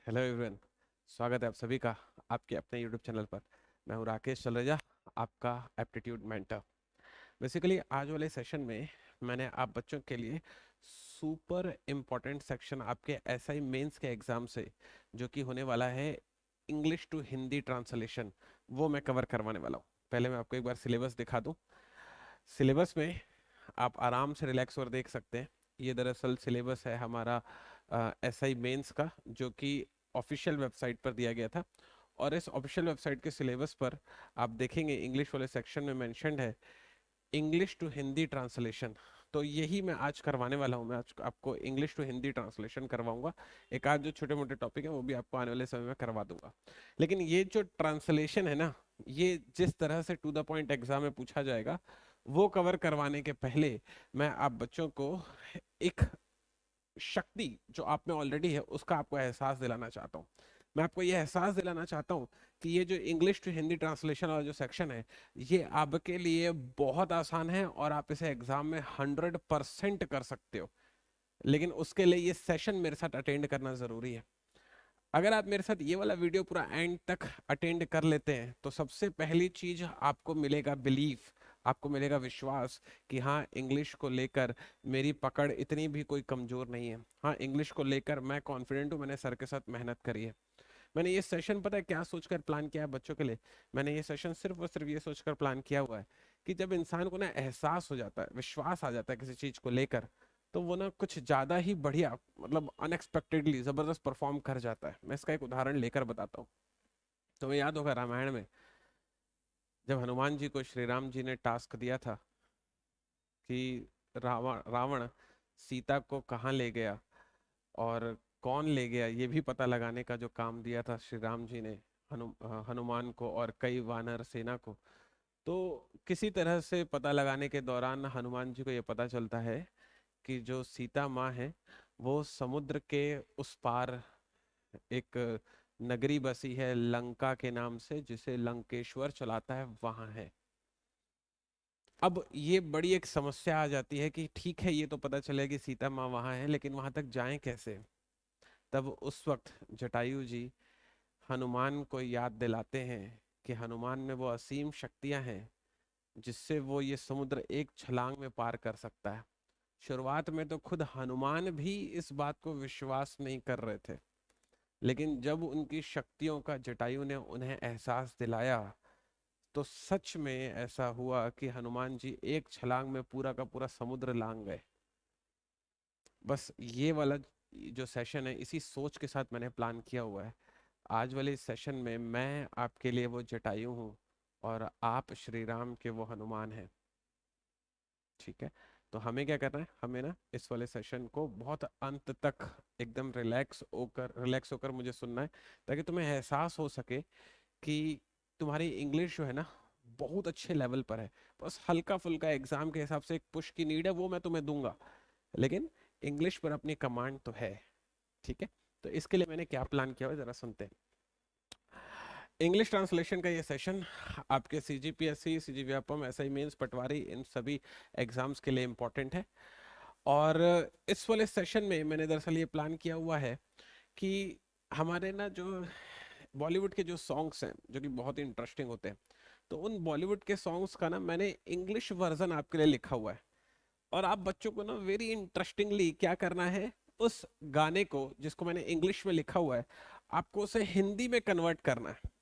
Hello everyone. स्वागत है आप सभी का आपके अपने यूट्यूब चैनल पर। मैं हूं राकेश चलरेजा, आपका एप्टीट्यूड मेंटर। बेसिकली आज वाले सेशन में मैंने आप बच्चों के लिए सुपर इम्पोर्टेंट सेक्शन आपके एसआई मेंस के एग्जाम से जो कि होने वाला है इंग्लिश टू हिंदी ट्रांसलेशन, वो मैं कवर करवाने वाला हूँ। पहले मैं आपको एक बार सिलेबस दिखा दूँ। सिलेबस में आप आराम से रिलैक्स और देख सकते हैं। ये दरअसल सिलेबस है हमारा एसआई मेंस का, जो कि ऑफिशियल वेबसाइट पर दिया गया था। और इस ऑफिशियल वेबसाइट के सिलेबस पर आप देखेंगे इंग्लिश वाले सेक्शन में मेंशन्ड है इंग्लिश टू हिंदी ट्रांसलेशन। तो यही मैं आज करवाने वाला हूँ। मैं आज आपको इंग्लिश टू हिंदी ट्रांसलेशन करवाऊंगा। एक आध जो छोटे मोटे टॉपिक हैं वो भी आपको आने वाले समय में करवा दूंगा। लेकिन ये जो ट्रांसलेशन है ना, ये जिस तरह से टू द पॉइंट एग्जाम में पूछा जाएगा, वो कवर करवाने के पहले मैं आप बच्चों को एक शक्ति जो आप में ऑलरेडी है उसका आपको एहसास दिलाना चाहता हूँ। मैं आपको ये एहसास दिलाना चाहता हूँ कि ये जो इंग्लिश टू हिंदी ट्रांसलेशन वाला जो सेक्शन है, ये आपके लिए बहुत आसान है और आप इसे एग्जाम में 100% कर सकते हो। लेकिन उसके लिए ये सेशन मेरे साथ अटेंड करना जरूरी है। अगर आप मेरे साथ ये वाला वीडियो पूरा एंड तक अटेंड कर लेते हैं तो सबसे पहली चीज आपको मिलेगा बिलीफ, आपको मिलेगा विश्वास कि हाँ, इंग्लिश को लेकर मेरी पकड़ इतनी भी कोई कमजोर नहीं है। हाँ, इंग्लिश को लेकर मैं कॉन्फिडेंट हूँ, मैंने सर के साथ मेहनत करी है। मैंने ये सेशन पता है क्या सोचकर प्लान किया है बच्चों के लिए? मैंने ये सेशन सिर्फ और सिर्फ ये सोचकर प्लान किया हुआ है कि जब इंसान को ना एहसास हो जाता है, विश्वास आ जाता है किसी चीज को लेकर, तो वो ना कुछ ज्यादा ही बढ़िया, मतलब अनएक्सपेक्टेडली जबरदस्त परफॉर्म कर जाता है। मैं इसका एक उदाहरण लेकर बताता हूँ। तुम्हें याद होगा रामायण में जब हनुमान जी को श्री राम जी ने टास्क दिया था कि रावण रावण सीता को कहाँ ले गया और कौन ले गया, ये भी पता लगाने का जो काम दिया था श्री राम जी ने हनुमान को और कई वानर सेना को। तो किसी तरह से पता लगाने के दौरान हनुमान जी को ये पता चलता है कि जो सीता माँ है वो समुद्र के उस पार एक नगरी बसी है लंका के नाम से, जिसे लंकेश्वर चलाता है, वहां है। अब ये बड़ी एक समस्या आ जाती है कि ठीक है, ये तो पता चले कि सीता माँ वहां है, लेकिन वहां तक जाएं कैसे? तब उस वक्त जटायु जी हनुमान को याद दिलाते हैं कि हनुमान में वो असीम शक्तियां हैं जिससे वो ये समुद्र एक छलांग में पार कर सकता है। शुरुआत में तो खुद हनुमान भी इस बात को विश्वास नहीं कर रहे थे, लेकिन जब उनकी शक्तियों का जटायु ने उन्हें एहसास दिलाया तो सच में ऐसा हुआ कि हनुमान जी एक छलांग में पूरा का पूरा समुद्र लांग गए। बस ये वाला जो सेशन है इसी सोच के साथ मैंने प्लान किया हुआ है। आज वाले इस सेशन में मैं आपके लिए वो जटायु हूँ और आप श्री राम के वो हनुमान हैं। ठीक है? तो हमें क्या करना है, हमें ना इस वाले सेशन को बहुत अंत तक एकदम रिलैक्स होकर मुझे सुनना है, ताकि तुम्हें एहसास हो सके कि तुम्हारी इंग्लिश जो है ना बहुत अच्छे लेवल पर है। बस हल्का फुल्का एग्जाम के हिसाब से एक पुश की नीड है, वो मैं तुम्हें दूंगा, लेकिन इंग्लिश पर अपनी कमांड तो है। ठीक है? तो इसके लिए मैंने क्या प्लान किया हुआ है, जरा सुनते हैं। इंग्लिश ट्रांसलेशन का ये सेशन आपके सीजीपीएससी, सीजीव्यापम, एसआई मेंस, पटवारी, इन सभी एग्जाम्स के लिए इम्पोर्टेंट है। और इस वाले सेशन में मैंने दरअसल ये प्लान किया हुआ है कि हमारे ना जो बॉलीवुड के जो सॉन्ग्स हैं जो कि बहुत ही इंटरेस्टिंग होते हैं, तो उन बॉलीवुड के सॉन्ग्स का ना मैंने इंग्लिश वर्जन आपके लिए लिखा हुआ है। और आप बच्चों को ना वेरी इंटरेस्टिंगली क्या करना है, उस गाने को जिसको मैंने इंग्लिश में लिखा हुआ है, आपको उसे हिंदी में कन्वर्ट करना है।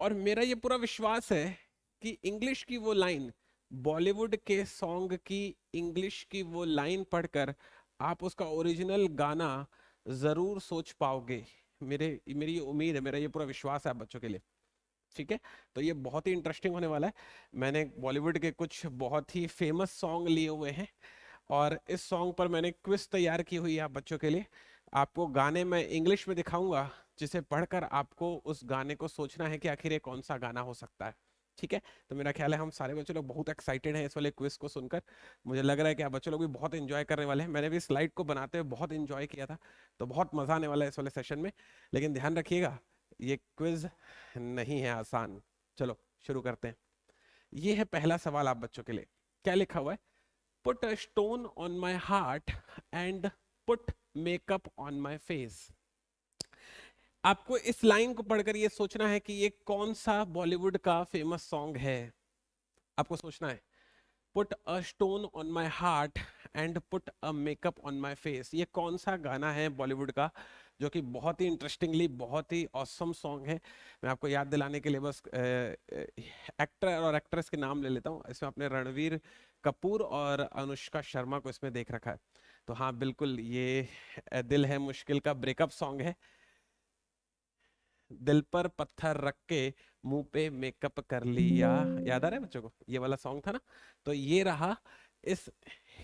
और मेरा ये पूरा विश्वास है कि इंग्लिश की वो लाइन, बॉलीवुड के सॉन्ग की इंग्लिश की वो लाइन पढ़कर आप उसका ओरिजिनल गाना जरूर सोच पाओगे। मेरी ये उम्मीद है, मेरा ये पूरा विश्वास है आप बच्चों के लिए। ठीक है? तो ये बहुत ही इंटरेस्टिंग होने वाला है। मैंने बॉलीवुड के कुछ बहुत ही फेमस सॉन्ग लिए हुए हैं और इस सॉन्ग पर मैंने क्विज तैयार की हुई है आप बच्चों के लिए। आपको गाने मैं इंग्लिश में दिखाऊंगा, जिसे पढ़कर आपको उस गाने को सोचना है कि आखिर ये कौन सा गाना हो सकता है। ठीक है? तो मेरा ख्याल है हम सारे बच्चे लोग बहुत एक्साइटेड हैं इस वाले क्विज को सुनकर। मुझे लग रहा है कि आप बच्चे लोग भी बहुत एंजॉय करने वाले हैं। मैंने भी स्लाइड को बनाते हुए बहुत एंजॉय किया था, तो बहुत मजा आने वाला है इस वाले सेशन में। लेकिन ध्यान रखिएगा, ये क्विज नहीं है आसान। चलो शुरू करते हैं। ये है पहला सवाल आप बच्चों के लिए। क्या लिखा हुआ है? Put a stone on my heart and put makeup on my face. आपको इस लाइन को पढ़कर ये सोचना है कि ये कौन सा बॉलीवुड का फेमस सॉन्ग है। आपको सोचना है। Put a stone on my heart and put a makeup on my face, ये कौन सा गाना है बॉलीवुड का जो कि बहुत ही इंटरेस्टिंगली बहुत ही ऑसम सॉन्ग है। मैं आपको याद दिलाने के लिए बस एक्टर और एक्ट्रेस के नाम ले लेता हूँ। इसमें आपने रणवीर कपूर और अनुष्का शर्मा को इसमें देख रखा है। तो हाँ बिल्कुल, ये दिल है मुश्किल का ब्रेकअप सॉन्ग है। दिल पर पत्थर रख के मुंह पे मेकअप कर लिया, याद आ रहा है बच्चों को, ये वाला सॉन्ग था ना। तो ये रहा इस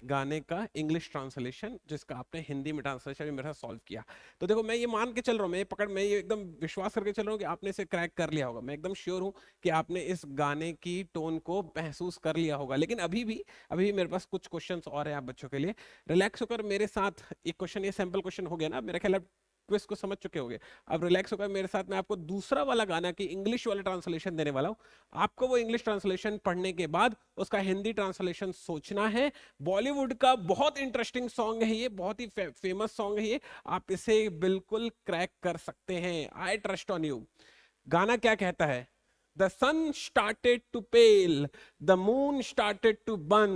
गाने का इंग्लिश ट्रांसलेशन, जिसका आपने हिंदी में ट्रांसलेशन भी मेरे साथ सॉल्व किया। तो देखो, मैं ये मान के चल रहा हूँ, मैं ये एकदम विश्वास करके चल रहा हूँ कि आपने इसे क्रैक कर लिया होगा। मैं एकदम श्योर हूँ कि आपने इस गाने की टोन को महसूस कर लिया होगा। लेकिन अभी भी मेरे पास कुछ क्वेश्चंस और हैं आप बच्चों के लिए। रिलैक्स होकर मेरे साथ एक क्वेश्चन, ये सैंपल क्वेश्चन हो गया ना, मेरा ख्याल क्विज को समझ चुके होंगे। अब रिलैक्स होकर मेरे साथ, मैं आपको दूसरा वाला गाना की इंग्लिश वाला ट्रांसलेशन देने वाला हूं। आपको वो इंग्लिश ट्रांसलेशन पढ़ने के बाद उसका हिंदी ट्रांसलेशन सोचना है। बॉलीवुड का बहुत इंटरेस्टिंग सॉन्ग है ये, बहुत ही फेमस सॉन्ग है ये। आप इसे बिल्कुल क्रैक कर सकते हैं, आई ट्रस्ट ऑन यू। गाना क्या कहता है? The sun started to pale, the moon started to burn,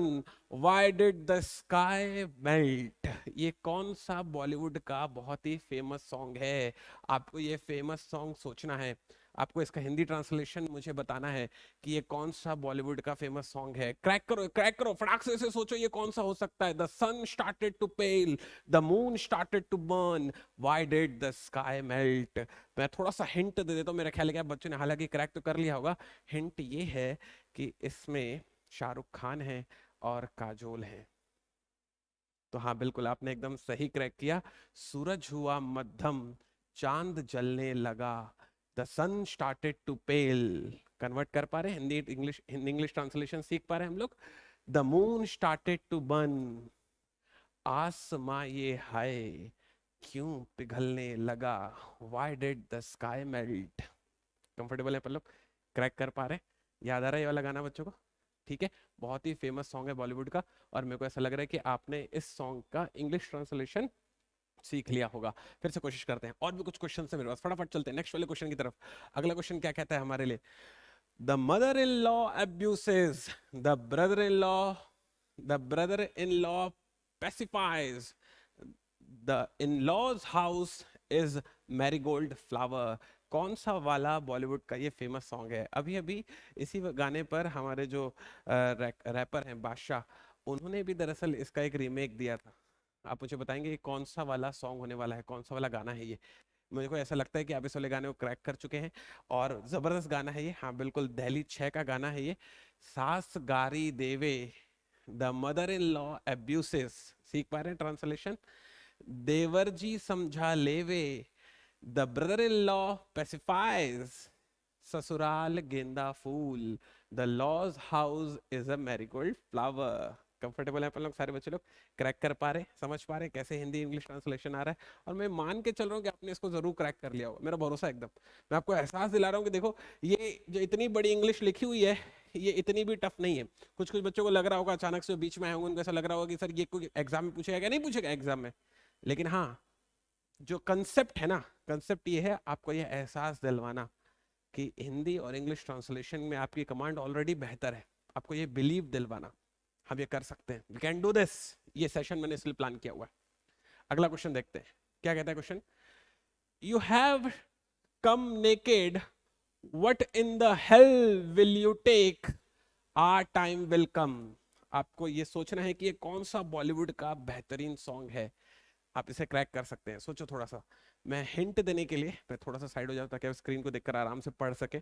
why did the sky melt? ये कौन सा बॉलीवुड का बहुत ही फेमस सॉन्ग है? आपको ये फेमस सॉन्ग सोचना है। आपको इसका हिंदी ट्रांसलेशन मुझे बताना है कि ये कौन सा बॉलीवुड का फेमस सॉन्ग है। क्रैक करो, फटाक से इसे सोचो, ये कौन सा हो सकता है? The sun started to pale, the moon started to burn, why did the sky melt? मैं थोड़ा सा हिंट दे देता हूँ, मेरा ख्याल है कि आप बच्चों ने हालांकि क्रैक तो कर लिया होगा। हिंट ये है कि इसमें शाहरुख खान है और काजोल है। तो हाँ बिल्कुल, आपने एकदम सही क्रैक किया। सूरज हुआ मध्यम, चांद जलने लगा, the sun started to pale. Convert कर पा रहे हैं हिंदी इंग्लिश ट्रांसलेशन सीख पा रहे हैं हम लोग। The moon started to burn, आसमां ये हाय क्यों पिघलने लगा, why did the sky melt? Comfortable है पर लोग? क्रैक कर पा रहे हैं? याद आ रहा है ये वाला गाना बच्चों को? ठीक है, बहुत ही फेमस सॉन्ग है बॉलीवुड का। और मेरे को ऐसा लग रहा है कि आपने इस सॉन्ग का इंग्लिश ट्रांसलेशन सीख लिया होगा। फिर से कोशिश करते हैं, और भी कुछ क्वेश्चन है मेरे पास, फटाफट चलते हैं नेक्स्ट वाले क्वेश्चन की तरफ। अगला क्वेश्चन क्या कहता है हमारे लिए? The mother in law abuses the brother in law, the brother in law pacifies, the in laws house is marigold flower. कौन सा वाला बॉलीवुड का ये फेमस सॉन्ग है? अभी अभी इसी गाने पर हमारे जो रैपर हैं बादशाह, उन्होंने भी दरअसल इसका एक रीमेक दिया था। आप मुझे बताएंगे ये कौन सा वाला सॉन्ग होने वाला है, कौन सा वाला गाना है ये? मुझे को ऐसा लगता है कि आप इस वाले गाने को क्रैक कर चुके हैं, और जबरदस्त गाना है ये। हाँ बिल्कुल, दहली 6 का गाना है ये। सास गारी देवे, the mother in law abuses, सीख पा रहे हैं ट्रांसलेशन? देवर जी समझा लेवे, the brother in law pacifies, ससुराल गेंदा फूल, the law's house is a marigold flower. Comfortable है अपन लोग, सारे बच्चे लोग क्रैक कर पा रहे, समझ पा रहे कैसे हिंदी इंग्लिश ट्रांसलेशन आ रहा है? और मैं मान के चल रहा हूँ कि आपने इसको जरूर क्रैक कर लिया होगा, मेरा भरोसा एकदम। मैं आपको एहसास दिला रहा हूँ कि देखो, ये जो इतनी बड़ी इंग्लिश लिखी हुई है, ये इतनी भी टफ नहीं है। कुछ कुछ बच्चों को लग रहा होगा, अचानक से बीच में आए होंगे, उनको ऐसा लग रहा होगा कि सर ये कोई एग्जाम में पूछेगा क्या? नहीं पूछेगा एग्जाम में। लेकिन हाँ, जो कंसेप्ट है ना, कंसेप्ट ये है आपको ये एहसास दिलवाना कि हिंदी और इंग्लिश ट्रांसलेशन में आपकी कमांड ऑलरेडी बेहतर है। आपको ये बिलीव दिलवाना, हम ये कर सकते हैं, वी कैन डू दिस। ये सेशन मैंने इसलिए प्लान किया हुआ है। अगला क्वेश्चन देखते हैं, क्या कहता है question? You have come naked, what in the hell will you take, our time will come. आपको ये सोचना है कि ये कौन सा बॉलीवुड का बेहतरीन सॉन्ग है। आप इसे क्रैक कर सकते हैं, सोचो थोड़ा सा। मैं हिंट देने के लिए, मैं थोड़ा सा साइड हो जाऊं ताकि आप स्क्रीन को देखकर आराम से पढ़ सके।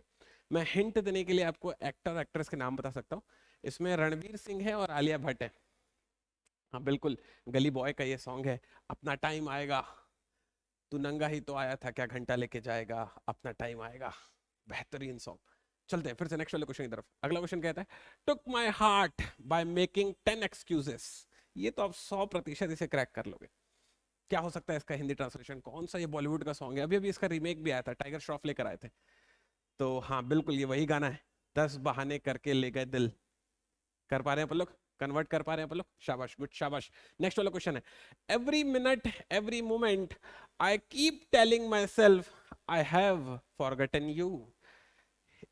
मैं हिंट देने के लिए आपको एक्टर एक्ट्रेस के नाम बता सकता हूँ। इसमें रणवीर सिंह है और आलिया भट्ट है। हाँ बिल्कुल, गली बॉय का ये सॉन्ग है। अपना टाइम आएगा, तू नंगा ही तो आया था, क्या घंटा लेके जाएगा, अपना टाइम आएगा। बेहतरीन सॉन्ग। चलते हैं फिर से नेक्स्ट वाले क्वेश्चन की तरफ। अगला क्वेश्चन कहता है, took my heart by making 10 excuses. ये तो आप 100% इसे क्रैक कर लोगे। क्या हो सकता है इसका हिंदी ट्रांसलेशन? कौन सा ये बॉलीवुड का सॉन्ग है? अभी अभी इसका रीमेक भी आया था, टाइगर श्रॉफ लेकर आए थे। तो हाँ बिल्कुल, ये वही गाना है। 10 बहाने करके ले गए दिल। कर पा रहे हैं अपन लोग? कन्वर्ट कर पा रहे हैं अपन लोग? शाबाश, गुड, शाबाश। नेक्स्ट वाला क्वेश्चन है, every minute every moment I keep telling my self I have forgotten you.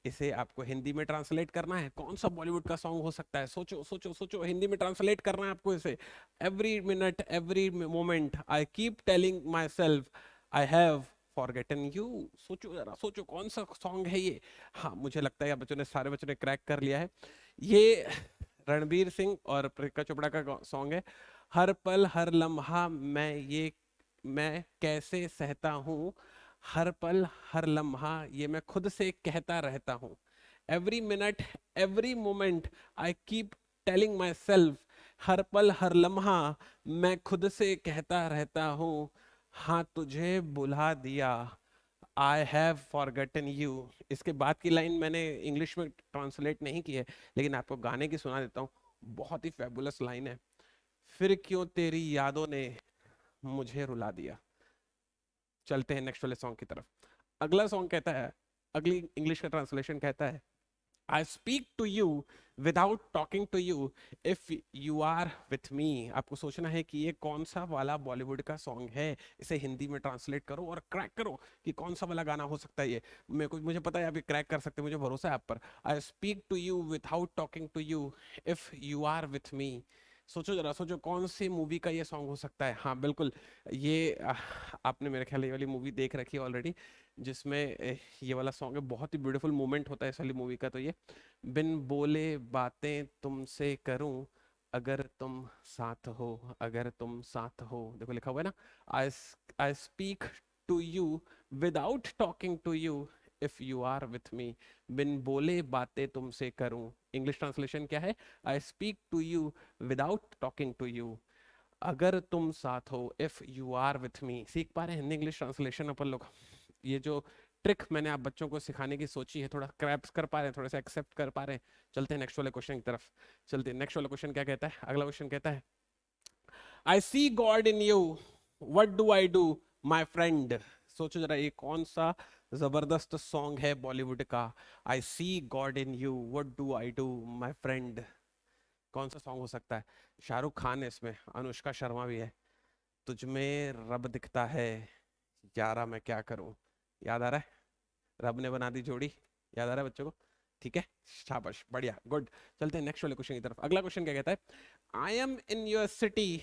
इसे आपको हिंदी में ट्रांसलेट करना है। कौन सा बॉलीवुड का सॉन्ग हो सकता है? सोचो सोचो सोचो, हिंदी में ट्रांसलेट करना है आपको इसे। Every minute every moment I keep telling my self I have forgotten you. सोचो जरा, सोचो कौन सा सॉन्ग है ये। हाँ, मुझे लगता है बच्चों ने, सारे बच्चों ने क्रैक कर लिया है। ये रणबीर सिंह और प्रियंका चोपड़ा का सॉन्ग है। हर पल हर लम्हा मैं कैसे सहता हूँ, हर पल हर लम्हा ये मैं खुद से कहता रहता हूँ। Every minute every moment I keep telling myself, हर पल हर लम्हा मैं खुद से कहता रहता हूँ, हाँ तुझे बुला दिया, आई हैव फॉरगटन यू। इसके बाद की लाइन मैंने इंग्लिश में ट्रांसलेट नहीं की है, लेकिन आपको गाने की सुना देता हूँ। बहुत ही फैबुलस लाइन है। फिर क्यों तेरी यादों ने मुझे रुला दिया। चलते हैं नेक्स्ट वाले सॉन्ग की तरफ। अगला सॉन्ग कहता है, अगली इंग्लिश का ट्रांसलेशन कहता है, I speak to you without talking to you if you are with me. आपको सोचना है कि ये कौन सा वाला बॉलीवुड का सॉन्ग है। इसे हिंदी में ट्रांसलेट करो और क्रैक करो कि कौन सा वाला गाना हो सकता है ये। मुझे पता है आप ये क्रैक कर सकते हैं, मुझे भरोसा है आप पर। I speak to you without talking to you if you are with me. सोचो जरा, सोचो कौन सी मूवी का ये सॉन्ग हो सकता है। हाँ बिल्कुल, ये आपने मेरे ख्याल ये वाली मूवी देख रखी है ऑलरेडी, जिसमें ये वाला सॉन्ग है। बहुत ही ब्यूटीफुल मोमेंट होता है इस वाली मूवी का। तो ये, बिन बोले बातें तुमसे करूं अगर तुम साथ हो, अगर तुम साथ हो। देखो लिखा हुआ है ना, I I speak to you without talking to you if you are with me. बिन बोले बातें तुमसे करूं। इंग्लिश ट्रांसलेशन क्या है? I speak to you without talking to you अगर तुम साथ हो, if you are with me. सीख पा रहे हैं हिंदी इंग्लिश ट्रांसलेशन अपन लोग? ये जो ट्रिक मैंने आप बच्चों को सिखाने की सोची है, थोड़ा क्रैप्स कर पा रहे हैं, थोड़ा सा एक्सेप्ट कर पा रहे हैं? चलते हैं नेक्स्ट वाले क्वेश्चन की तरफ। चलते हैं नेक्स्ट वाला क्वेश्चन क्या कहता है। अगला क्वेश्चन कहता है, I see God in you what do I do my friend. सोचो जरा, ये कौन सा जबरदस्त सॉन्ग है बॉलीवुड का। I see God in you what do I do my friend. कौन सा सॉन्ग हो सकता है? शाहरुख खान है इसमें, अनुष्का शर्मा भी है। तुझ में रब दिखता है, यारा मैं क्या करूं। याद आ रहा है? रब ने बना दी जोड़ी। याद आ रहा है बच्चों को? ठीक है, शाबाश, बढ़िया, गुड। चलते हैं नेक्स्ट वाले क्वेश्चन की तरफ। अगला क्वेश्चन क्या कहता है, I am in your city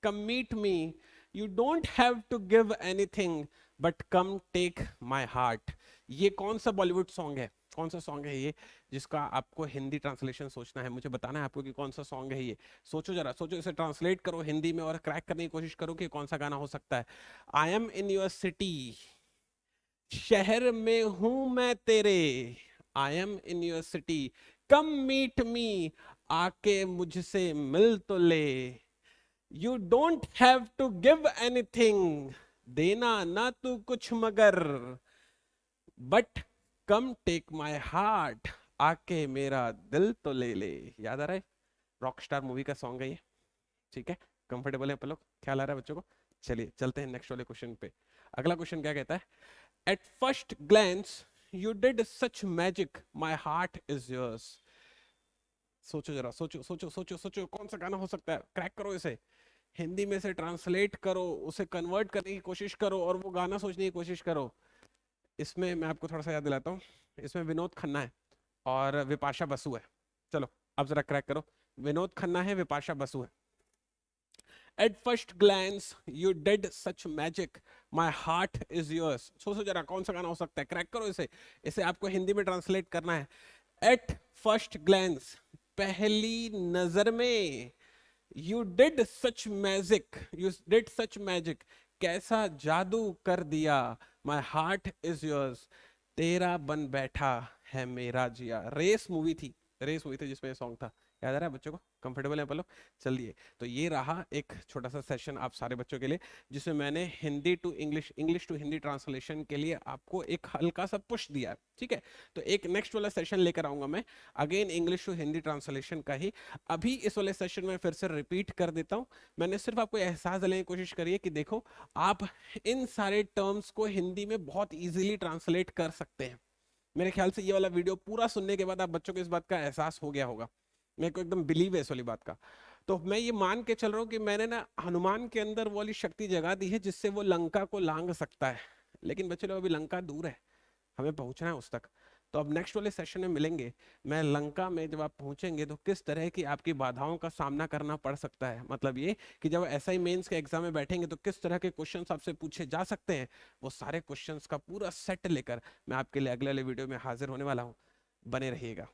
come meet me, you don't have to give anything but come take my heart. ये कौन सा बॉलीवुड सॉन्ग है? कौन सा सॉन्ग है ये जिसका आपको हिंदी ट्रांसलेशन सोचना है? मुझे बताना है आपको कि कौन सा सॉन्ग है ये। सोचो जरा, सोचो, इसे ट्रांसलेट करो हिंदी में और क्रैक करने की कोशिश करो कि कौन सा गाना हो सकता है। I am in your city, शहर में हूं मैं तेरे, I am in your city come meet me, आके मुझसे मिल तो ले, you don't have to give anything, देना ना तू कुछ मगर, but come take my heart, आके मेरा दिल तो ले ले। याद आ रहा है? रॉकस्टार मूवी का सॉन्ग है ये। ठीक है, कंफर्टेबल है आप लोग? ख्याल आ रहा है बच्चों को? चलिए चलते हैं नेक्स्ट वाले क्वेश्चन पे। अगला क्वेश्चन क्या कहता है, at first glance you did such magic my heart is yours. सोचो जरा, सोचो सोचो सोचो सोचो, कौन सा गाना हो सकता है? क्रैक करो इसे, हिंदी में से ट्रांसलेट करो, उसे कन्वर्ट करने की कोशिश करो और वो गाना सोचने की कोशिश करो। इसमें मैं आपको थोड़ा सा याद दिलाता हूँ, इसमें विनोद खन्ना है और विपाशा बसु है। चलो अब जरा क्रैक करो। विनोद खन्ना है, विपाशा बसु है। At first glance you did such magic my heart is yours. सोचो जरा कौन सा गाना हो सकता है? क्रैक करो इसे, इसे आपको हिंदी में ट्रांसलेट करना है। एट फर्स्ट ग्लैंस, पहली नजर में, you did such magic, you did such magic, कैसा जादू कर दिया, माई हार्ट इज योर्स, तेरा बन बैठा है मेरा जिया। रेस मूवी थी, रेस मूवी थी जिसमें सॉन्ग था। याद आ रहा है बच्चों को? कंफर्टेबल है आप लोग? चलिए, तो ये रहा एक छोटा सा सेशन आप सारे बच्चों के लिए, जिसमें मैंने Hindi to English, English to Hindi translation के लिए आपको एक हल्का सा पुश दिया है। ठीक है, तो एक नेक्स्ट वाला सेशन लेकर आऊंगा मैं, again English to Hindi translation का ही। अभी इस वाले सेशन में फिर से रिपीट कर देता हूं। मैंने सिर्फ आपको एहसास दिलाने की कोशिश करी है कि देखो, आप इन सारे टर्म्स को हिंदी में बहुत इजीली ट्रांसलेट कर सकते हैं। मेरे ख्याल से ये वाला वीडियो पूरा सुनने के बाद आप बच्चों को इस बात का एहसास हो गया होगा। मेरे को एकदम बिलीव है इस वाली बात का। तो मैं ये मान के चल रहा हूँ कि मैंने ना हनुमान के अंदर वो वाली शक्ति जगा दी है जिससे वो लंका को लांग सकता है। लेकिन बच्चे लोग अभी लंका दूर है, हमें पहुंचना है उस तक। तो अब नेक्स्ट वाले सेशन में मिलेंगे। मैं लंका में जब आप पहुंचेंगे तो किस तरह की आपकी बाधाओं का सामना करना पड़ सकता है, मतलब ये कि जब एसआई मेंस के एग्जाम में बैठेंगे तो किस तरह के क्वेश्चंस आपसे पूछे जा सकते हैं, वो सारे क्वेश्चंस का पूरा सेट लेकर मैं आपके लिए अगले वाले वीडियो में हाजिर होने वाला हूँ। बने रहिएगा।